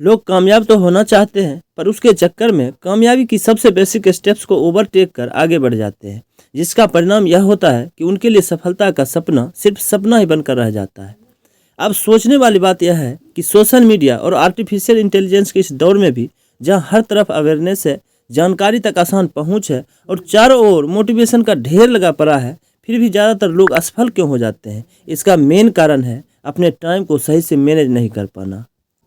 लोग कामयाब तो होना चाहते हैं, पर उसके चक्कर में कामयाबी की सबसे बेसिक स्टेप्स को ओवरटेक कर आगे बढ़ जाते हैं, जिसका परिणाम यह होता है कि उनके लिए सफलता का सपना सिर्फ सपना ही बनकर रह जाता है। अब सोचने वाली बात यह है कि सोशल मीडिया और आर्टिफिशियल इंटेलिजेंस के इस दौर में भी, जहाँ हर तरफ अवेयरनेस है, जानकारी तक आसान पहुँच है और चारों ओर मोटिवेशन का ढेर लगा पड़ा है, फिर भी ज़्यादातर लोग असफल क्यों हो जाते हैं? इसका मेन कारण है अपने टाइम को सही से मैनेज नहीं कर पाना।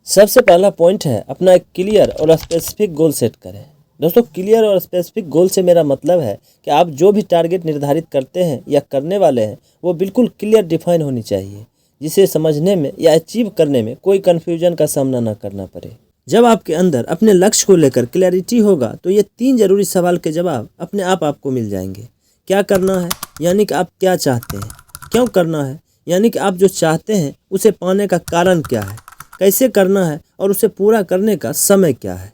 सबसे पहला पॉइंट है अपना एक क्लियर और स्पेसिफिक गोल सेट करें। दोस्तों, क्लियर और स्पेसिफिक गोल से मेरा मतलब है कि आप जो भी टारगेट निर्धारित करते हैं या करने वाले हैं वो बिल्कुल क्लियर डिफाइन होनी चाहिए, जिसे समझने में या अचीव करने में कोई कन्फ्यूजन का सामना ना करना पड़े। जब आपके अंदर अपने लक्ष्य को लेकर क्लैरिटी होगा तो ये 3 जरूरी सवाल के जवाब अपने आप आपको मिल जाएंगे। क्या करना है, यानी कि आप क्या चाहते हैं। क्यों करना है, यानी कि आप जो चाहते हैं उसे पाने का कारण क्या है। कैसे करना है और उसे पूरा करने का समय क्या है।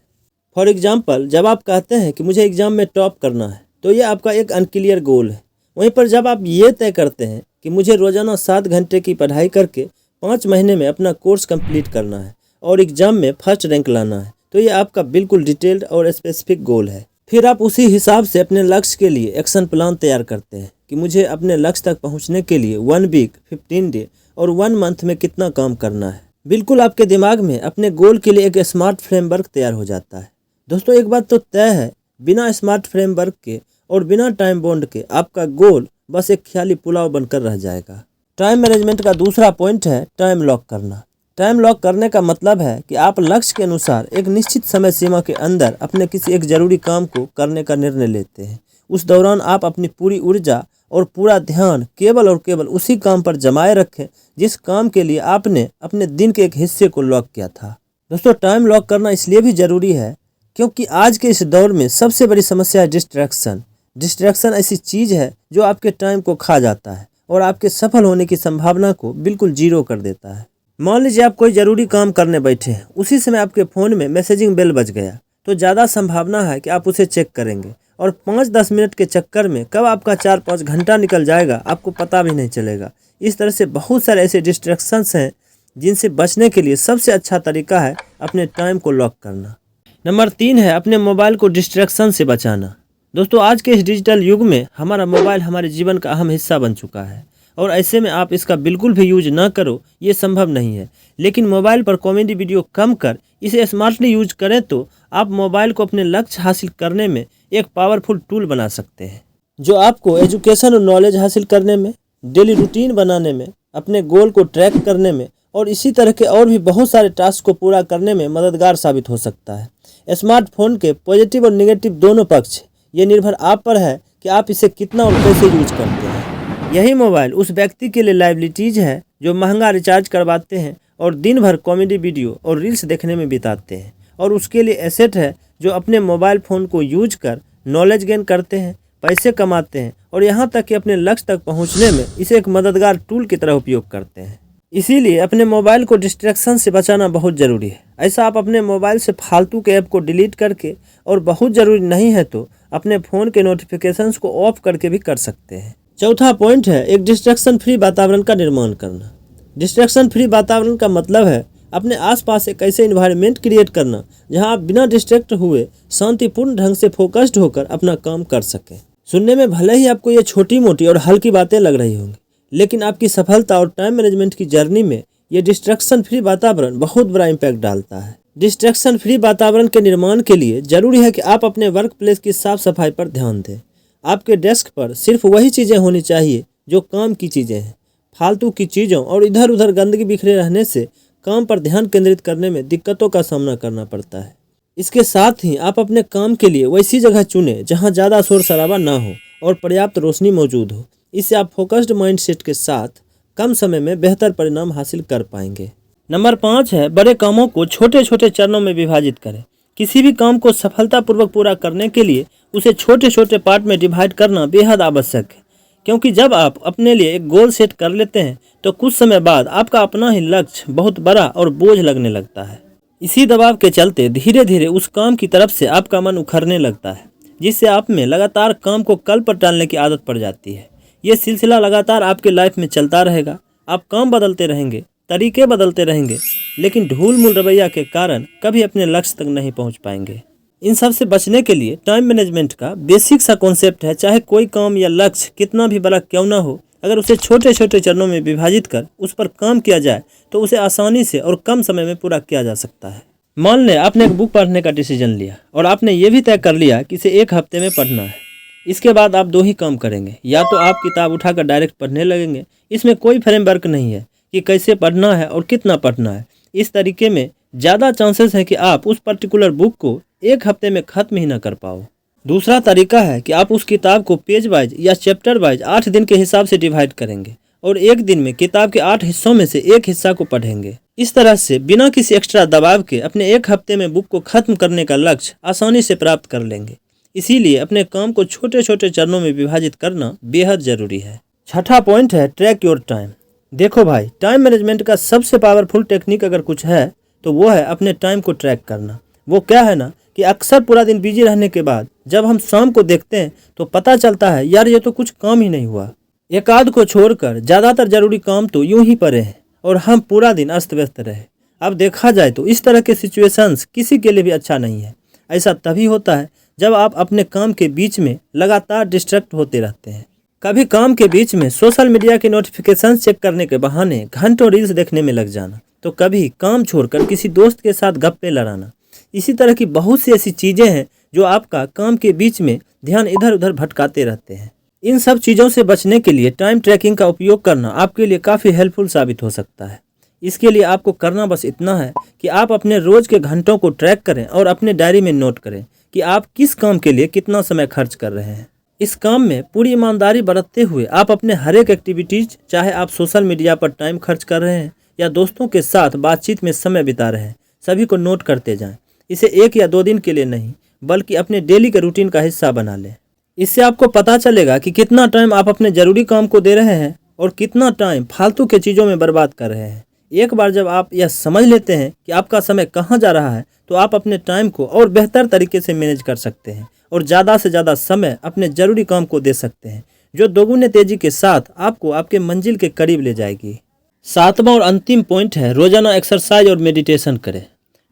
फॉर एग्जाम्पल, जब आप कहते हैं कि मुझे एग्ज़ाम में टॉप करना है तो ये आपका एक अनक्लियर गोल है। वहीं पर जब आप ये तय करते हैं कि मुझे रोज़ाना 7 घंटे की पढ़ाई करके 5 महीने में अपना कोर्स कंप्लीट करना है और एग्ज़ाम में फर्स्ट रैंक लाना है, तो ये आपका बिल्कुल डिटेल्ड और स्पेसिफिक गोल है। फिर आप उसी हिसाब से अपने लक्ष्य के लिए एक्शन प्लान तैयार करते हैं कि मुझे अपने लक्ष्य तक पहुँचने के लिए 1 वीक, 15 डे और 1 मंथ में कितना काम करना है। बिल्कुल आपके दिमाग में अपने गोल के लिए एक स्मार्ट फ्रेमवर्क तैयार हो जाता है। दोस्तों, एक बात तो तय है, बिना स्मार्ट फ्रेमवर्क के और बिना टाइम बॉन्ड के आपका गोल बस एक ख्याली पुलाव बनकर रह जाएगा। टाइम मैनेजमेंट का दूसरा पॉइंट है टाइम लॉक करना। टाइम लॉक करने का मतलब है कि आप लक्ष्य के अनुसार एक निश्चित समय सीमा के अंदर अपने किसी एक जरूरी काम को करने का निर्णय लेते हैं। उस दौरान आप अपनी पूरी ऊर्जा और पूरा ध्यान केवल और केवल उसी काम पर जमाए रखें जिस काम के लिए आपने अपने दिन के एक हिस्से को लॉक किया था। दोस्तों, टाइम लॉक करना इसलिए भी ज़रूरी है क्योंकि आज के इस दौर में सबसे बड़ी समस्या है डिस्ट्रैक्शन। डिस्ट्रैक्शन ऐसी चीज़ है जो आपके टाइम को खा जाता है और आपके सफल होने की संभावना को बिल्कुल जीरो कर देता है। मान लीजिए आप कोई ज़रूरी काम करने बैठे हैं, उसी समय आपके फ़ोन में मैसेजिंग बेल बज गया, तो ज़्यादा संभावना है कि आप उसे चेक करेंगे और 5-10 मिनट के चक्कर में कब आपका 4-5 घंटा निकल जाएगा आपको पता भी नहीं चलेगा। इस तरह से बहुत सारे ऐसे डिस्ट्रैक्शंस हैं जिनसे बचने के लिए सबसे अच्छा तरीका है अपने टाइम को लॉक करना। नंबर 3 है अपने मोबाइल को डिस्ट्रैक्शन से बचाना। दोस्तों, आज के इस डिजिटल युग में हमारा मोबाइल हमारे जीवन का अहम हिस्सा बन चुका है और ऐसे में आप इसका बिल्कुल भी यूज ना करो ये संभव नहीं है। लेकिन मोबाइल पर कॉमेडी वीडियो कम कर इसे स्मार्टली यूज करें तो आप मोबाइल को अपने लक्ष्य हासिल करने में एक पावरफुल टूल बना सकते हैं, जो आपको एजुकेशन और नॉलेज हासिल करने में, डेली रूटीन बनाने में, अपने गोल को ट्रैक करने में और इसी तरह के और भी बहुत सारे टास्क को पूरा करने में मददगार साबित हो सकता है। स्मार्टफोन के पॉजिटिव और नेगेटिव दोनों पक्ष, ये निर्भर आप पर है कि आप इसे कितना और कैसे यूज करते हैं। यही मोबाइल उस व्यक्ति के लिए लाइबिलिटीज है जो महंगा रिचार्ज करवाते हैं और दिन भर कॉमेडी वीडियो और रील्स देखने में बिताते हैं, और उसके लिए एसेट है जो अपने मोबाइल फ़ोन को यूज कर नॉलेज गेन करते हैं, पैसे कमाते हैं और यहाँ तक कि अपने लक्ष्य तक पहुँचने में इसे एक मददगार टूल की तरह उपयोग करते हैं। इसीलिए अपने मोबाइल को डिस्ट्रैक्शन से बचाना बहुत ज़रूरी है। ऐसा आप अपने मोबाइल से फालतू के ऐप को डिलीट करके और बहुत ज़रूरी नहीं है तो अपने फ़ोन के नोटिफिकेशंस को ऑफ करके भी कर सकते हैं। चौथा पॉइंट है एक डिस्ट्रैक्शन फ्री वातावरण का निर्माण करना। डिस्ट्रैक्शन फ्री वातावरण का मतलब है अपने आसपास एक ऐसे इन्वायरमेंट क्रिएट करना जहां आप बिना डिस्ट्रैक्ट हुए शांतिपूर्ण ढंग से फोकस्ड होकर अपना काम कर सकें। सुनने में भले ही आपको ये छोटी मोटी और हल्की बातें लग रही होंगी, लेकिन आपकी सफलता और टाइम मैनेजमेंट की जर्नी में ये डिस्ट्रैक्शन फ्री वातावरण बहुत बड़ा इम्पैक्ट डालता है। डिस्ट्रैक्शन फ्री वातावरण के निर्माण के लिए जरूरी है कि आप अपने वर्क प्लेस की साफ सफाई पर ध्यान दें। आपके डेस्क पर सिर्फ वही चीज़ें होनी चाहिए जो काम की चीज़ें हैं। फालतू की चीज़ों और इधर उधर गंदगी बिखरे रहने से काम पर ध्यान केंद्रित करने में दिक्कतों का सामना करना पड़ता है। इसके साथ ही आप अपने काम के लिए वैसी जगह चुनें जहां ज़्यादा शोर शराबा ना हो और पर्याप्त रोशनी मौजूद हो। इससे आप फोकस्ड माइंडसेट के साथ कम समय में बेहतर परिणाम हासिल कर पाएंगे। नंबर 5 है बड़े कामों को छोटे छोटे चरणों में विभाजित करें। किसी भी काम को सफलतापूर्वक पूरा करने के लिए उसे छोटे छोटे पार्ट में डिवाइड करना बेहद आवश्यक है, क्योंकि जब आप अपने लिए एक गोल सेट कर लेते हैं तो कुछ समय बाद आपका अपना ही लक्ष्य बहुत बड़ा और बोझ लगने लगता है। इसी दबाव के चलते धीरे धीरे उस काम की तरफ से आपका मन उखड़ने लगता है, जिससे आप में लगातार काम को कल पर टालने की आदत पड़ जाती है। ये सिलसिला लगातार आपके लाइफ में चलता रहेगा। आप काम बदलते रहेंगे तरीके बदलते रहेंगे, लेकिन ढूल मूल रवैया के कारण कभी अपने लक्ष्य तक नहीं पहुंच पाएंगे। इन सब से बचने के लिए टाइम मैनेजमेंट का बेसिक सा कॉन्सेप्ट है, चाहे कोई काम या लक्ष्य कितना भी बड़ा क्यों ना हो, अगर उसे छोटे छोटे चरणों में विभाजित कर उस पर काम किया जाए तो उसे आसानी से और कम समय में पूरा किया जा सकता है। मान लें आपने एक बुक पढ़ने का डिसीजन लिया और आपने ये भी तय कर लिया कि इसे 1 हफ्ते में पढ़ना है। इसके बाद आप 2 ही काम करेंगे, या तो आप किताब उठाकर डायरेक्ट पढ़ने लगेंगे। इसमें कोई फ्रेमवर्क नहीं है कि कैसे पढ़ना है और कितना पढ़ना है। इस तरीके में ज़्यादा चांसेस है कि आप उस पर्टिकुलर बुक को 1 हफ्ते में ख़त्म ही ना कर पाओ। दूसरा तरीका है कि आप उस किताब को पेज वाइज या चैप्टर वाइज 8 दिन के हिसाब से डिवाइड करेंगे और एक दिन में किताब के 8 हिस्सों में से एक हिस्सा को पढ़ेंगे। इस तरह से बिना किसी एक्स्ट्रा दबाव के अपने 1 हफ्ते में बुक को खत्म करने का लक्ष्य आसानी से प्राप्त कर लेंगे। इसीलिए अपने काम को छोटे छोटे चरणों में विभाजित करना बेहद जरूरी है। छठा पॉइंट है ट्रैक योर टाइम। देखो भाई, टाइम मैनेजमेंट का सबसे पावरफुल टेक्निक अगर कुछ है तो वो है अपने टाइम को ट्रैक करना। वो क्या है ना कि अक्सर पूरा दिन बिजी रहने के बाद जब हम शाम को देखते हैं तो पता चलता है यार ये तो कुछ काम ही नहीं हुआ। एक आध को छोड़कर ज़्यादातर जरूरी काम तो यूं ही पड़े हैं और हम पूरा दिन अस्त व्यस्त रहे। अब देखा जाए तो इस तरह के सिचुएशंस किसी के लिए भी अच्छा नहीं है। ऐसा तभी होता है जब आप अपने काम के बीच में लगातार डिस्ट्रैक्ट होते रहते हैं। कभी काम के बीच में सोशल मीडिया के नोटिफिकेशन चेक करने के बहाने घंटों रील्स देखने में लग जाना, तो कभी काम छोड़कर किसी दोस्त के साथ गप्पे लड़ाना। इसी तरह की बहुत सी ऐसी चीज़ें हैं जो आपका काम के बीच में ध्यान इधर उधर भटकाते रहते हैं। इन सब चीज़ों से बचने के लिए टाइम ट्रैकिंग का उपयोग करना आपके लिए काफ़ी हेल्पफुल साबित हो सकता है। इसके लिए आपको करना बस इतना है कि आप अपने रोज़ के घंटों को ट्रैक करें और अपने डायरी में नोट करें कि आप किस काम के लिए कितना समय खर्च कर रहे हैं। इस काम में पूरी ईमानदारी बरतते हुए आप अपने हर एक एक्टिविटीज़, चाहे आप सोशल मीडिया पर टाइम खर्च कर रहे हैं या दोस्तों के साथ बातचीत में समय बिता रहे हैं, सभी को नोट करते जाएं। इसे 1 या 2 दिन के लिए नहीं बल्कि अपने डेली के रूटीन का हिस्सा बना लें। इससे आपको पता चलेगा कि कितना टाइम आप अपने ज़रूरी काम को दे रहे हैं और कितना टाइम फालतू के चीज़ों में बर्बाद कर रहे हैं। एक बार जब आप यह समझ लेते हैं कि आपका समय कहाँ जा रहा है तो आप अपने टाइम को और बेहतर तरीके से मैनेज कर सकते हैं और ज़्यादा से ज़्यादा समय अपने ज़रूरी काम को दे सकते हैं, जो दोगुने तेज़ी के साथ आपको आपके मंजिल के करीब ले जाएगी। 7वां और अंतिम पॉइंट है रोज़ाना एक्सरसाइज और मेडिटेशन करें।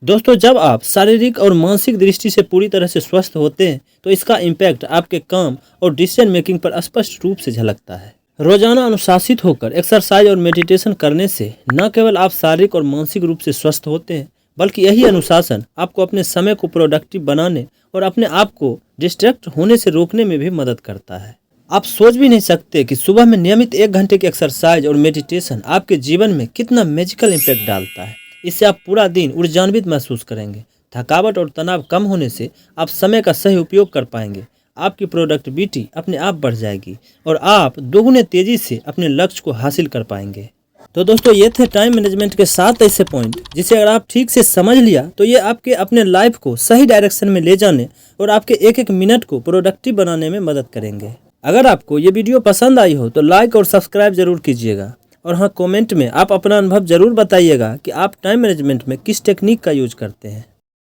दोस्तों, जब आप शारीरिक और मानसिक दृष्टि से पूरी तरह से स्वस्थ होते हैं तो इसका इम्पैक्ट आपके काम और डिसीजन मेकिंग पर स्पष्ट रूप से झलकता है। रोजाना अनुशासित होकर एक्सरसाइज और मेडिटेशन करने से न केवल आप शारीरिक और मानसिक रूप से स्वस्थ होते हैं, बल्कि यही अनुशासन आपको अपने समय को प्रोडक्टिव बनाने और अपने आप को डिस्ट्रैक्ट होने से रोकने में भी मदद करता है। आप सोच भी नहीं सकते कि सुबह में नियमित 1 घंटे की एक्सरसाइज और मेडिटेशन आपके जीवन में कितना मैजिकल इम्पैक्ट डालता है। इससे आप पूरा दिन ऊर्जान्वित महसूस करेंगे। थकावट और तनाव कम होने से आप समय का सही उपयोग कर पाएंगे। आपकी प्रोडक्टिविटी अपने आप बढ़ जाएगी और आप दोगुने तेजी से अपने लक्ष्य को हासिल कर पाएंगे। तो दोस्तों, ये थे टाइम मैनेजमेंट के 7 ऐसे पॉइंट जिसे अगर आप ठीक से समझ लिया तो ये आपके अपने लाइफ को सही डायरेक्शन में ले जाने और आपके एक एक मिनट को प्रोडक्टिव बनाने में मदद करेंगे। अगर आपको ये वीडियो पसंद आई हो तो लाइक और सब्सक्राइब जरूर कीजिएगा और हाँ, कमेंट में आप अपना अनुभव जरूर बताइएगा कि आप टाइम मैनेजमेंट में किस टेक्निक का यूज करते हैं।